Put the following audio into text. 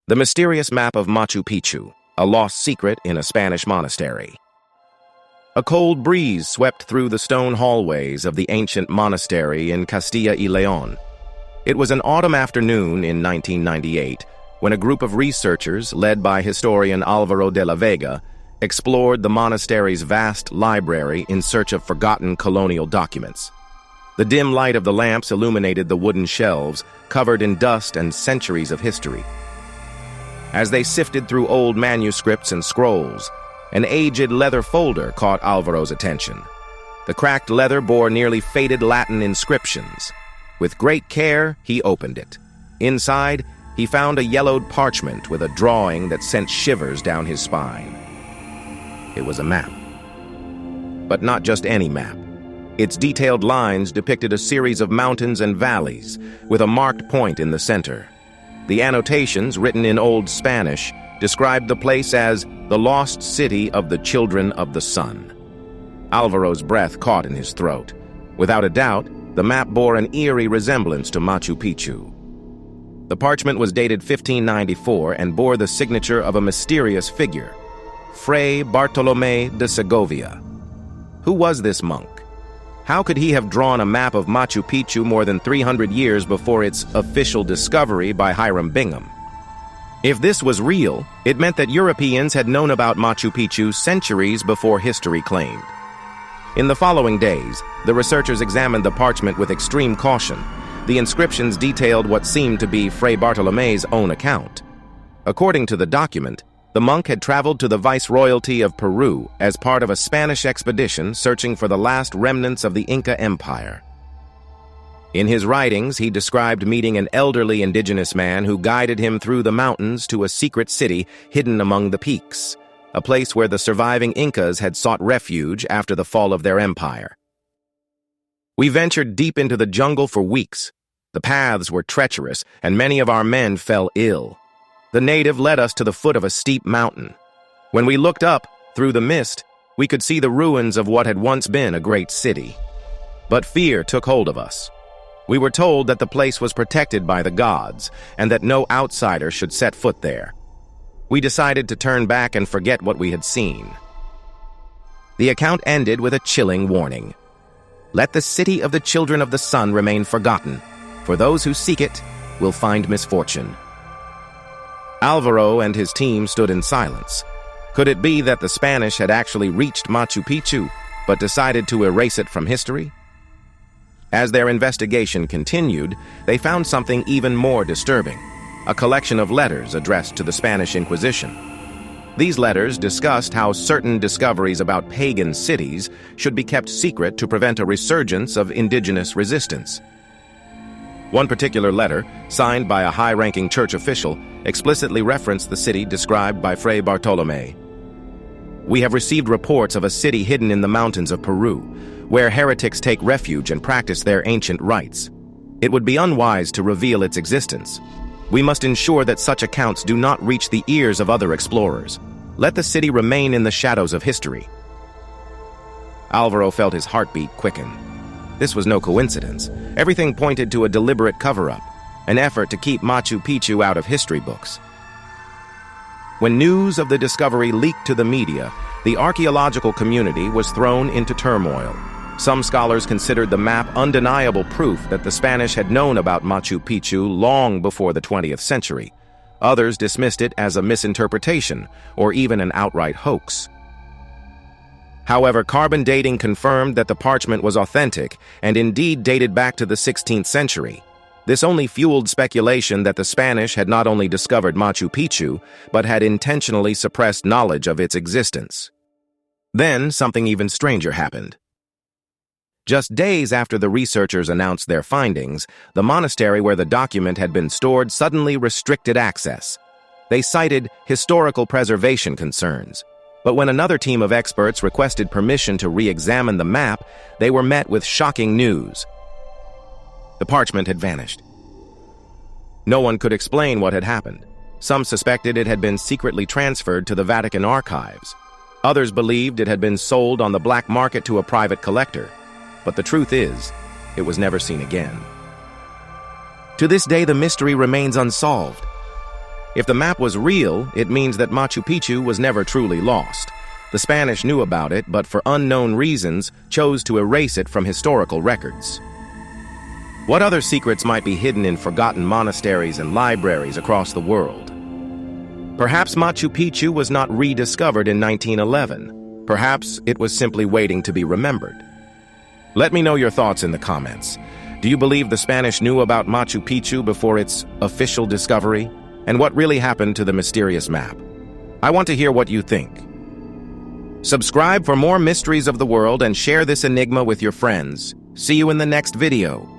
The mysterious map of Machu Picchu, a lost secret in a Spanish monastery. A cold breeze swept through the stone hallways of the ancient monastery in Castilla y León. It was an autumn afternoon in 1998 when a group of researchers, led by historian Álvaro de la Vega, explored the monastery's vast library in search of forgotten colonial documents. The dim light of the lamps illuminated the wooden shelves, covered in dust and centuries of history. As they sifted through old manuscripts and scrolls, an aged leather folder caught Álvaro's attention. The cracked leather bore nearly faded Latin inscriptions. With great care, he opened it. Inside, he found a yellowed parchment with a drawing that sent shivers down his spine. It was a map. But not just any map. Its detailed lines depicted a series of mountains and valleys, with a marked point in the center. The annotations, written in Old Spanish, described the place as the lost city of the children of the sun. Álvaro's breath caught in his throat. Without a doubt, the map bore an eerie resemblance to Machu Picchu. The parchment was dated 1594 and bore the signature of a mysterious figure, Fray Bartolomé de Segovia. Who was this monk? How could he have drawn a map of Machu Picchu more than 300 years before its official discovery by Hiram Bingham? If this was real, it meant that Europeans had known about Machu Picchu centuries before history claimed. In the following days, the researchers examined the parchment with extreme caution. The inscriptions detailed what seemed to be Fray Bartolomé's own account. According to the document, the monk had traveled to the Viceroyalty of Peru as part of a Spanish expedition searching for the last remnants of the Inca Empire. In his writings, he described meeting an elderly indigenous man who guided him through the mountains to a secret city hidden among the peaks, a place where the surviving Incas had sought refuge after the fall of their empire. We ventured deep into the jungle for weeks. The paths were treacherous, and many of our men fell ill. The native led us to the foot of a steep mountain. When we looked up, through the mist, we could see the ruins of what had once been a great city. But fear took hold of us. We were told that the place was protected by the gods, and that no outsider should set foot there. We decided to turn back and forget what we had seen. The account ended with a chilling warning. Let the city of the children of the sun remain forgotten, for those who seek it will find misfortune. Álvaro and his team stood in silence. Could it be that the Spanish had actually reached Machu Picchu, but decided to erase it from history? As their investigation continued, they found something even more disturbing, a collection of letters addressed to the Spanish Inquisition. These letters discussed how certain discoveries about pagan cities should be kept secret to prevent a resurgence of indigenous resistance. One particular letter, signed by a high-ranking church official, explicitly referenced the city described by Fray Bartolomé. We have received reports of a city hidden in the mountains of Peru, where heretics take refuge and practice their ancient rites. It would be unwise to reveal its existence. We must ensure that such accounts do not reach the ears of other explorers. Let the city remain in the shadows of history. Álvaro felt his heartbeat quicken. This was no coincidence. Everything pointed to a deliberate cover-up, an effort to keep Machu Picchu out of history books. When news of the discovery leaked to the media, the archaeological community was thrown into turmoil. Some scholars considered the map undeniable proof that the Spanish had known about Machu Picchu long before the 20th century. Others dismissed it as a misinterpretation or even an outright hoax. However, carbon dating confirmed that the parchment was authentic and indeed dated back to the 16th century. This only fueled speculation that the Spanish had not only discovered Machu Picchu, but had intentionally suppressed knowledge of its existence. Then, something even stranger happened. Just days after the researchers announced their findings, the monastery where the document had been stored suddenly restricted access. They cited historical preservation concerns. But when another team of experts requested permission to re-examine the map, they were met with shocking news. The parchment had vanished. No one could explain what had happened. Some suspected it had been secretly transferred to the Vatican archives. Others believed it had been sold on the black market to a private collector. But the truth is, it was never seen again. To this day, the mystery remains unsolved. If the map was real, it means that Machu Picchu was never truly lost. The Spanish knew about it, but for unknown reasons, chose to erase it from historical records. What other secrets might be hidden in forgotten monasteries and libraries across the world? Perhaps Machu Picchu was not rediscovered in 1911. Perhaps it was simply waiting to be remembered. Let me know your thoughts in the comments. Do you believe the Spanish knew about Machu Picchu before its official discovery? And what really happened to the mysterious map? I want to hear what you think. Subscribe for more mysteries of the world and share this enigma with your friends. See you in the next video.